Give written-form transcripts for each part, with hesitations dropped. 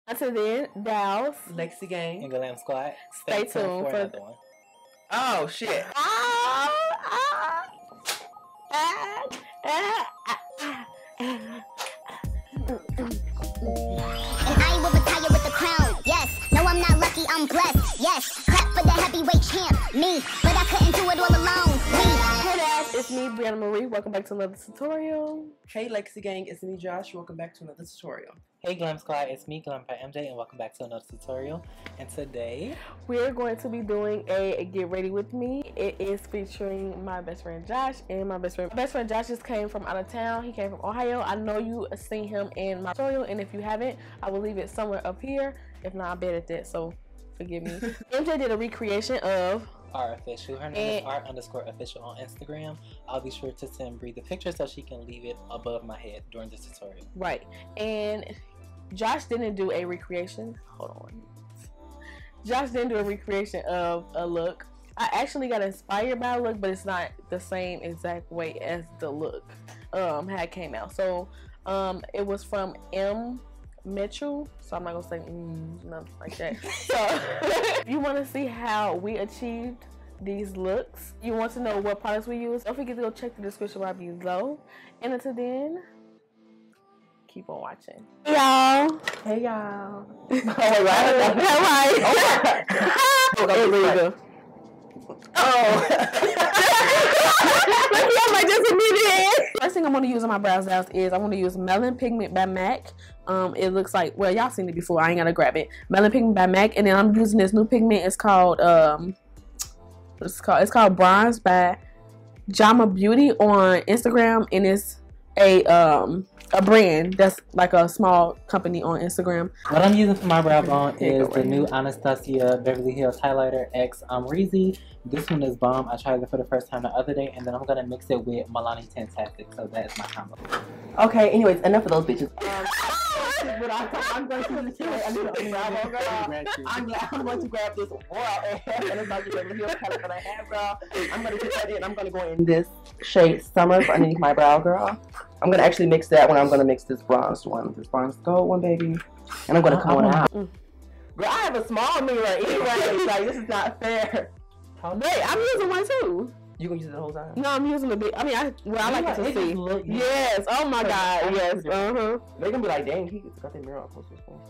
Until then, Dow's, Lexi Gang, and Glam Squad. Stay tuned for another one. Oh shit! And I will retire with the crown. Yes, no, I'm not lucky, I'm blessed. Yes, clap for the heavyweight champ, me. But I couldn't do it all alone. Hey guys, it's me, Briana Marie. Welcome back to another tutorial. Hey Lexi Gang, it's me, Josh. Welcome back to another tutorial. Hey Glam Squad, it's me, Glam by MJ, and welcome back to another tutorial. And today, we're going to be doing a Get Ready With Me. It is featuring my best friend Josh and my best friend. My best friend Josh just came from out of town. He came from Ohio. I know you seen him in my tutorial, and if you haven't, I will leave it somewhere up here. If not, I'm bad at that, so forgive me. MJ did a recreation of Art Official. Her name is art_official on Instagram. I'll be sure to send Bree the picture so she can leave it above my head during this tutorial. Right. And Josh didn't do a recreation. Hold on. Josh didn't do a recreation of a look. I actually got inspired by a look, but it's not the same exact way as the look how it came out. So it was from M. Mitchell, so I'm not gonna say nothing like that. So if you want to see how we achieved these looks, you want to know what products we use, don't forget to go check the description right below. And until then, keep on watching. Hey y'all. Hey y'all. First thing I'm going to use on my brows now is I'm going to use Melon Pigment by MAC. It looks like, well, y'all seen it before. I ain't got to grab it. Melon Pigment by MAC. And then I'm using this new pigment. It's called, it's called Bronze by DJAMA Beauty on Instagram. And it's a brand that's like a small company on Instagram. What I'm using for my brow bone is the new Anastasia Beverly Hills Highlighter X Reezy. This one is bomb. I tried it for the first time the other day, and then I'm gonna mix it with Milani Tintastic. So that is my combo. Okay, anyways, enough of those bitches. I'm going to grab this raw Anastasia Beverly Hills palette that I have, girl. I'm gonna get that in. I'm gonna go in this shade Summer for underneath my brow, girl. I'm gonna actually mix that when I'm gonna mix this bronze one, this bronze gold one, baby. And I'm gonna comb it out. Girl, I have a small mirror anyway. Like, this is not fair. Wait, I'm using one too. You gonna use it the whole time? No, I'm using a bit. I mean, I like it to see. Yes. Oh my God. Yes. They're gonna be like, dang, he got that mirror on close to his phone.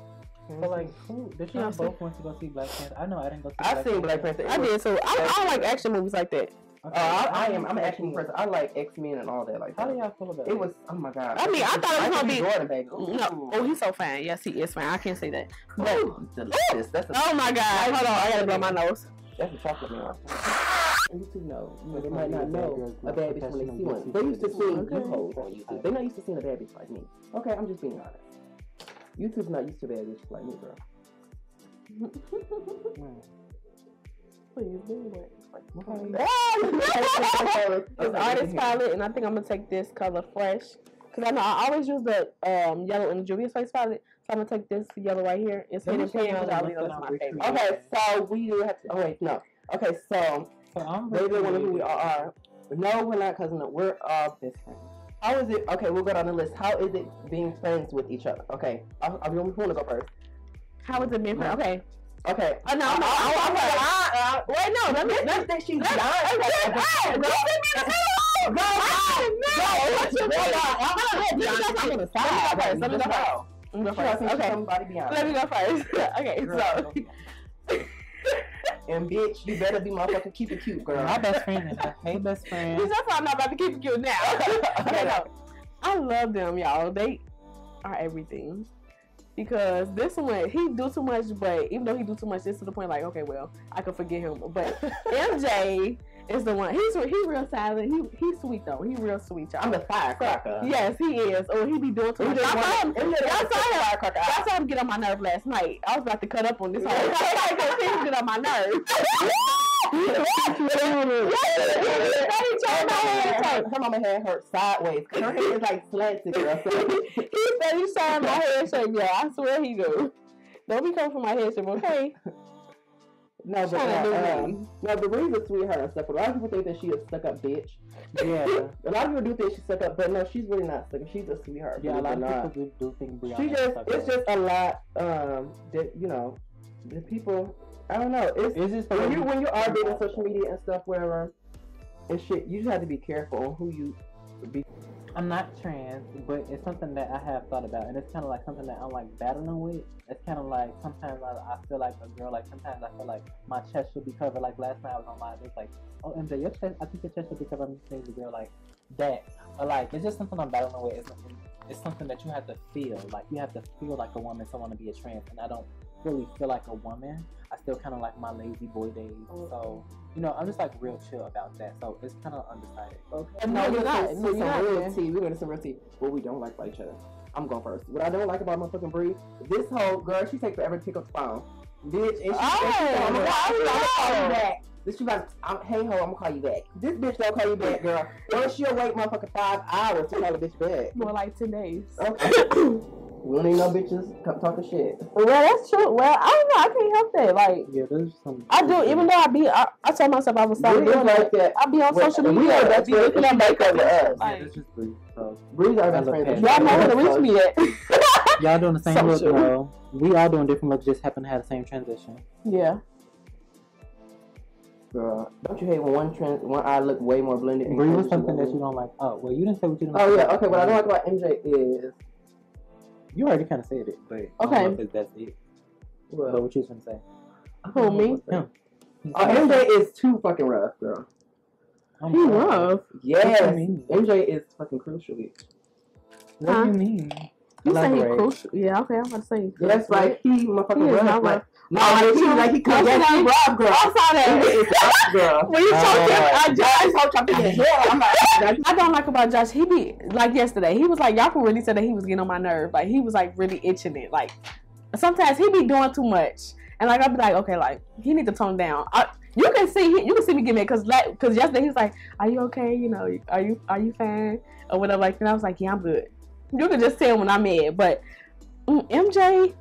So like, who did you both want to go see Black Panther? I know I didn't go see. I've seen Black Panther. I did too. I like action movies like that. Okay. I'm an action person. I like X-Men and all that. Like, how do y'all feel about it? It was, oh my God. I mean, I thought it was gonna be Jordan, baby. No, oh, he's so fine. Yes, he is fine. I can't say that. But delicious. That's oh my God. Hold on, I gotta blow my nose. That's a chocolate mirror. YouTube know. They might not know a bad bitch when they see one. They used to see you hoes on YouTube. They're not used to seeing a bad bitch like me. Okay, I'm just being honest. YouTube's not used to bad bitches like me, girl. Please, do it. It's Artist Palette, and I think I'm gonna take this color Fresh, because I know I always use the yellow in the Juvias face palette, so I'm gonna take this yellow right here. It's Hidden Pan, because I really know that's my favorite. Okay, so we do have to. Oh wait, no. Okay, so they don't know who we are. No, we're not cousins. We're all best friends. How is it? Okay, we'll go down the list. How is it being friends with each other? Okay, I want to go first. How is it being friends? Okay. Okay. Oh, no, wait, no, let's think she's lying. Let me go first. Okay, so. And bitch, you better be motherfucking keep it cute, girl. My best friend. Hey, best friend. That's why I'm not about to keep it cute now. Okay, no. I love them, y'all. They are everything. Because this one, he do too much, but even though he do too much, it's to the point like, okay, well, I can forgive him. But MJ is the one. He's real silent. He's sweet though. He real sweet, y'all. I'm the firecracker. Yes, he is. Oh, he be doing too much. Y'all saw him get on my nerve last night. I was about to cut up on this whole thing. He get on my nerve. Her mama head hurt sideways. Her head is like slanted, girl. He said he's trying my head shape, yeah. I swear he do. Don't be coming for my head shape, okay? No, but Marie's a sweetheart and stuff. But a lot of people think that she a stuck-up bitch. Yeah. A lot of people do think she's stuck-up, but no, she's really not stuck-up. She's a sweetheart. Yeah, a lot of people do think Briana. It's just a lot. That the people. I don't know. It's just when you are big on social media and stuff, wherever, and shit, you just have to be careful on who you be. I'm not trans, but it's something that I have thought about, and it's kind of like something that I'm like battling with. It's kind of like sometimes I feel like a girl, like sometimes I feel like my chest should be covered. Like last night I was on live, it's like, oh MJ, your chest, I think your chest should be covered. I'm just saying the girl like that, or like it's just something I'm battling with. It's something that you have to feel, like you have to feel like a woman, someone to be a trans, and I don't really feel like a woman. I still kind of like my lazy boy days, so I'm just like real chill about that. So it's kind of undecided. Okay. No, you're not. Some real tea. We're gonna some real tea. What we don't like about each other. I'm going first. What I don't like about my fucking Bree, this whole girl, she takes forever to pick up the phone, bitch. And I'm gonna call you back. This hey ho, I'm gonna call you back. This bitch don't call you back, girl. Or she'll wait motherfucking 5 hours to call a bitch back. More like 10 days. Okay. We don't need no bitches come talking shit. Well, that's true. Well, I don't know. I can't help that. Like, yeah, there's some. I do. Even though I told myself I was sorry doing like that. I be on social media. That's what looking at makeup with us. Yeah, that's just Bree. So Bree's our best friend. Y'all know where to reach me at. Y'all doing the same look, though. We all doing different looks. Just happen to have the same transition. Yeah. Girl, don't you hate when one eye look way more blended? Bree was something that you don't like. Oh, well, you didn't say what you didn't like. Oh yeah, okay. What I don't like about MJ is. You already kind of said it, but I don't know if that's it. But what you was gonna say? Who, me? Him. Oh, MJ is too fucking rough, girl. He rough? Yes. MJ is fucking crucial. What do you mean? You say he crucial? Yeah, okay, I'm about to say. That's like he motherfucking rough. No, like he comes in that rough, girl. I saw that. It's girl. When you told him, I told him to the hell. I'm like, I don't like about Josh. He be like yesterday. He was like, y'all can really say that he was getting on my nerve. Like he was like really itching it. Like sometimes he be doing too much, and like I'll be like, okay, like he need to tone down. You can see me get mad because yesterday he was like, are you okay? Are you fine or whatever? Like, and I was like, yeah, I'm good. You can just tell when I'm mad, but MJ,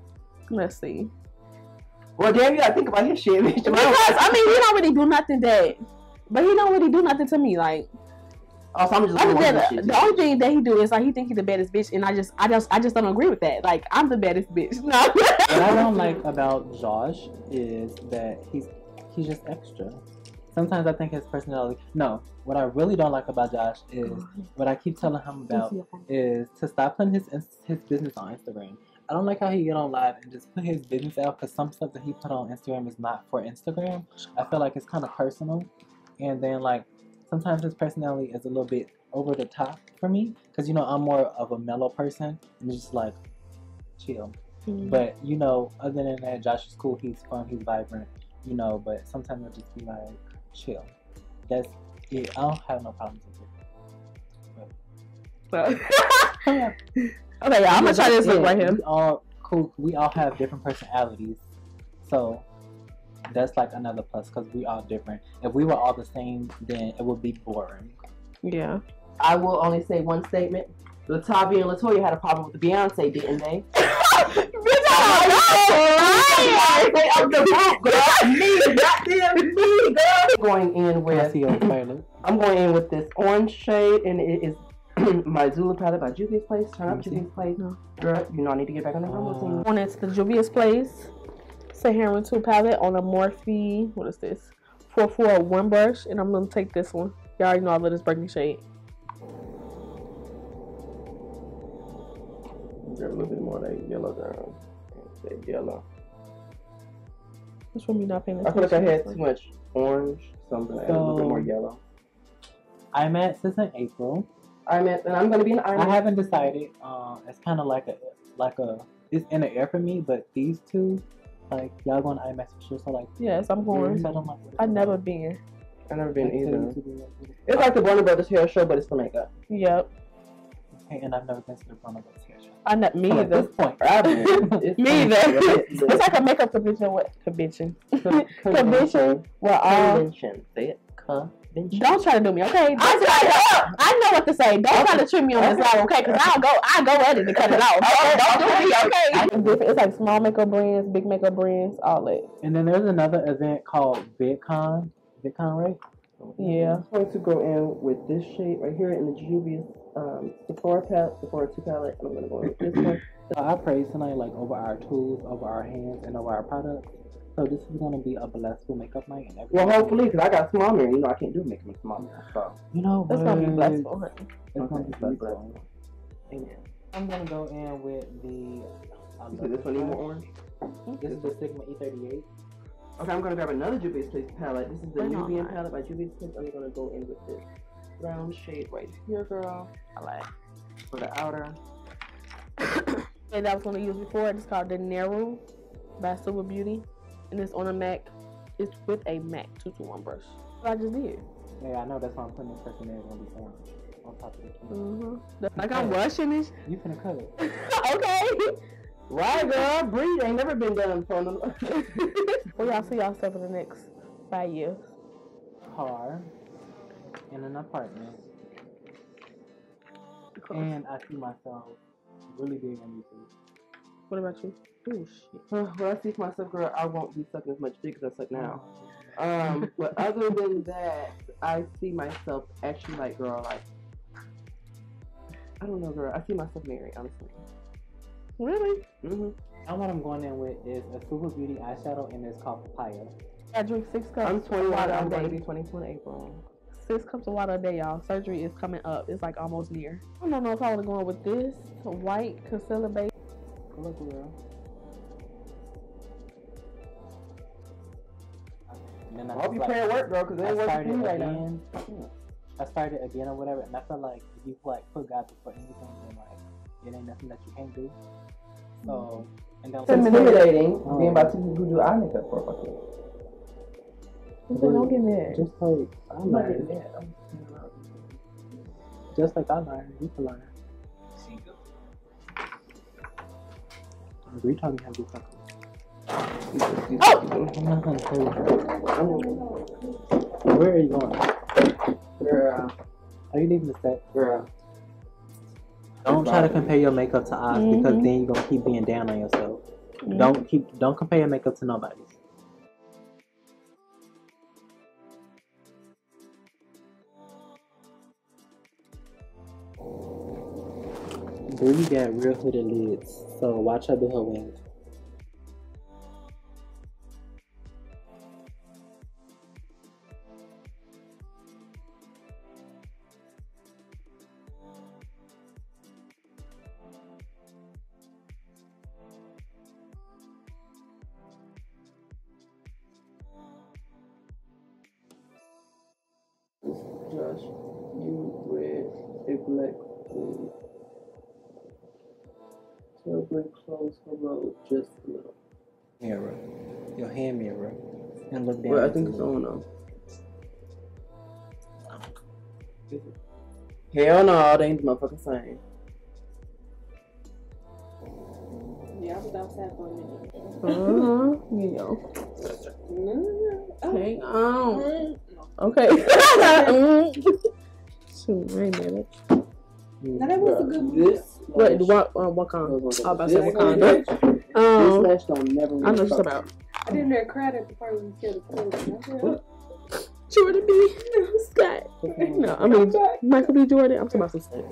let's see. Well, damn, you gotta think about his shit, bitch. Because, I mean, he don't really do nothing but he don't really do nothing to me, like. Oh, so I'm just the only thing that he do is like he think he's the baddest bitch, and I just don't agree with that. Like, I'm the baddest bitch. No. What I don't like about Josh is that he's just extra. Sometimes I think his personality. No, what I really don't like about Josh is what I keep telling him about is to stop putting his business on Instagram. I don't like how he get on live and just put his business out because some stuff that he put on Instagram is not for Instagram. I feel like it's kind of personal. And then, like, sometimes his personality is a little bit over the top for me because, I'm more of a mellow person and just, like, chill. Mm-hmm. But, other than that, Josh is cool. He's fun. He's vibrant, but sometimes I'll just be, like, chill. That's it. I don't have no problems with it. Okay, I'm gonna try this look right here. We all cool. We all have different personalities, so that's like another plus because we all different. If we were all the same, then it would be boring. Yeah. I will only say one statement. Latavia and Latoya had a problem with the Beyonce, didn't they? Going in with. I'm going in with this orange shade, and it is. My Zulu palette by Juvias Place. Turn up Juvias Place. No. Girl, I need to get back on the routine. On it's the Juvias Place Sahara 2 palette on a Morphe. What is this? 441 brush. And I'm going to take this one. Y'all already know I love this burgundy shade. Grab a little bit more of that yellow down. That yellow. Which one you not paying attention? I feel like I had too much orange. Something a little bit more yellow. I'm at since in April. And I'm gonna be in IMAX. I haven't decided. It's kind of like a it's in the air for me. But these two, like y'all going to IMAX for sure. So like yes, I'm going. I've never been. I've never been either. It's like the Warner Brothers hair show, but it's for makeup. Yep. Okay, and I've never been to the Warner Brothers hair show. Me either. At this point, me either. It's like a makeup convention. What convention? Convention. Well, convention. Say it. Don't try to do me, okay? I know what to say. Don't try to trick me on this live, okay? Because I go at it to cut it off. Don't do me, okay? It's like small makeup brands, big makeup brands, all that. And then there's another event called VidCon. VidCon, right? Yeah. I'm going to go in with this shade right here in the Juvias Sephora 2 palette. I'm going to go in with this one. I praise tonight, like, over our tools, over our hands, and over our products. So this is going to be a blissful makeup night. And well, hopefully, because I got small mirror. You know, I can't do makeup with small mirror. So, you know, it's going to be blissful. It's going to be blissful. Amen. I'm going to go in with the... this one need more orange? This is the Sigma E38. Okay, I'm going to grab another Juvia's Place palette. This is the Nubian palette by Juvia's Place. I'm going to go in with this brown shade right here, girl. I like for the outer. And I was going to use before. It's called Denaru by Suva Beauty. And it's on a MAC. It's with a MAC 221 brush. So I just did. Yeah, I know. That's why I'm putting this person there. It's going to be orange on top of the Like I'm rushing this. You finna cut it. Okay. Right, girl. Breathe. Ain't never been done for them. Well, y'all see yourself in the next 5 years. Car. In an apartment. And I see myself really big on YouTube. What about you? Oh shit. When I see myself, girl, I won't be sucking as much dick as I suck now. But other than that, I see myself actually like, girl, like, I don't know, girl. I see myself married, honestly. Really? Mm-hmm. And what I'm going in with is a Suva Beauty eyeshadow, and it's called Papya. I drink 6 cups. I'm 21. I'm going to day. be 22 in April. 6 cups of water a day, y'all. Surgery is coming up. It's like almost near. I don't know if I want to go in with this white concealer base. Good luck, girl. And then I hope you pray at work, girl, because it ain't working for me right now. I started again or whatever, and I feel like if you like put God before anything, then like it ain't nothing that you can't do. So, and then it's intimidating being about 2 people who do eye makeup for a fucking. Don't get mad. Just like I learned. Just like I learned, you can learn. We talking how to do something. Oh! I'm not gonna tell you. Where are you going? Girl. Are you leaving the set? Girl. Don't try to compare your makeup to ours because then you're gonna keep being down on yourself. Don't compare your makeup to nobody's. Bree got real hooded lids, so watch her do her wings. Josh, you wear a black wig. So bring close her road just a little. Mirror. Your hand mirror. And look down. Well, I think it's on though. Hell no, they ain't the motherfucking same. Yeah, I was outside for a minute. Hang on. Okay. Shoot, wait a minute. Now that was a good one. This What kind? I was about to say Wakanda. This lash don't never I know just about. I didn't hear cried at the part when you said the Jordan B. Scott. No, I mean Michael B. Jordan. I'm talking about some stuff.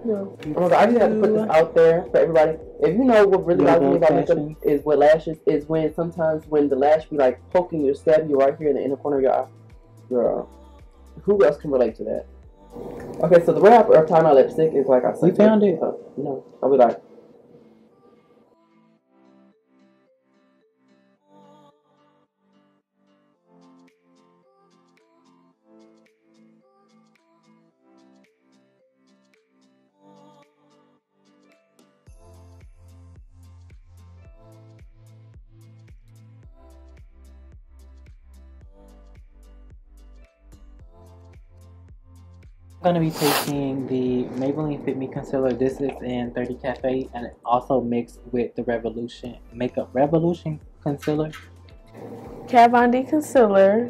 No. Oh my God, I just have to put this out there for everybody. If you know what really bothers me about makeup is with lashes, is when sometimes when the lash be like poking you, stab you right here in the inner corner of your eye. Girl, who else can relate to that? Okay, so the way I apply my lipstick is like I said. You found it? No, I'll be like. I'm going to be taking the Maybelline Fit Me Concealer. This is in 30 Cafe and it also mixed with the Revolution Makeup Revolution Concealer. Kat Von D concealer.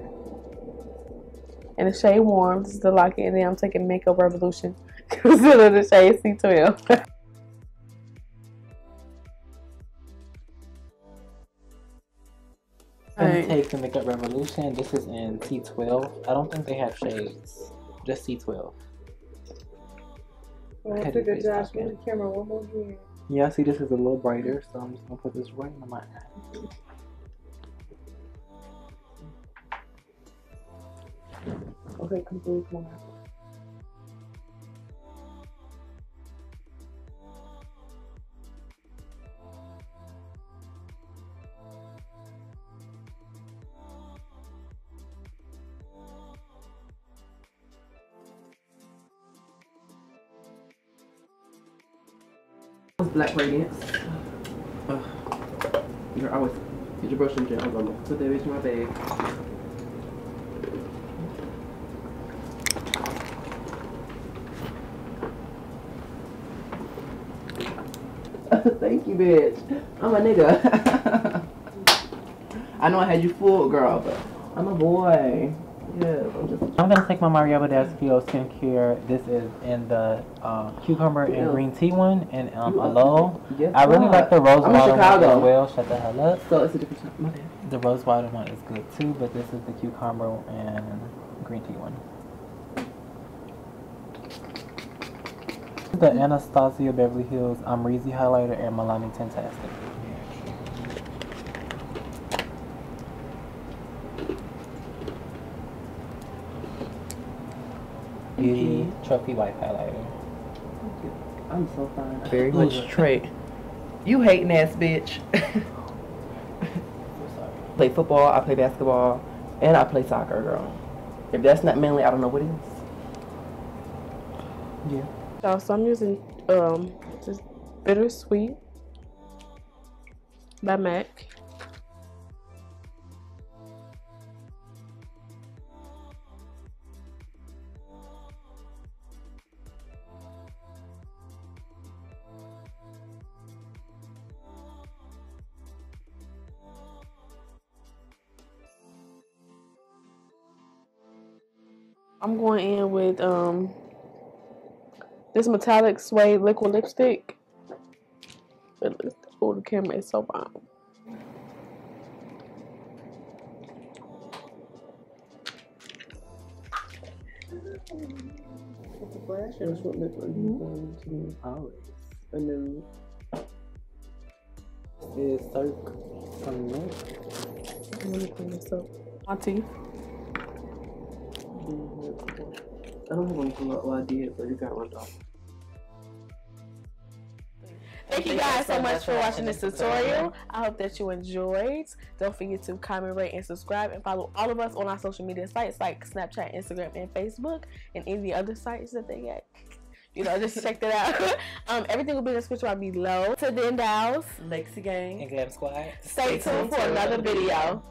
in the shade Warm. This is the Lock It. And then I'm taking Makeup Revolution concealer in the shade C12. I'm gonna take the Makeup Revolution. This is in C12. I don't think they have shades. Just C12. Well, I took a Josh on the camera one more again. Yeah, see, this is a little brighter, so I'm just gonna put this right in my eye. Okay, complete one. Black Radiance. You're always get your brush and gel. I'm gonna put that bitch in my bag. Thank you, bitch. I'm a nigga. I know I had you fooled, girl, but I'm a boy. Yes, I'm gonna take my Maria Badescu skincare. This is in the cucumber and green tea one, and aloe. Yes, I really like the rose water one as well. Shut the hell up. So it's a different time. My bad. The rose water one is good too, but this is the cucumber and green tea one. The Anastasia Beverly Hills Amrezy highlighter and Milani Tintastic. Beauty Trophy White highlighter. I'm so fine. Very much trait. You hating ass bitch. Play football, I play basketball, and I play soccer, girl. If that's not manly, I don't know what is. So I'm using just Bittersweet by MAC. I'm going in with this metallic suede liquid lipstick. Oh, the camera is so bomb. That's what lip are you going to always? A nude. Is Cirque from Nior? I'm gonna clean this up. My teeth. I don't have one pull up. Well, I did, but you got one off. Thank you guys so much for watching this tutorial. I hope that you enjoyed. Don't forget to comment, rate, and subscribe, and follow all of us on our social media sites like Snapchat, Instagram, and Facebook, and any other sites that they got. You know, just check that out. Everything will be in the description bar below. To the Endows, Lexi Gang, And Glam Squad. stay tuned for another video.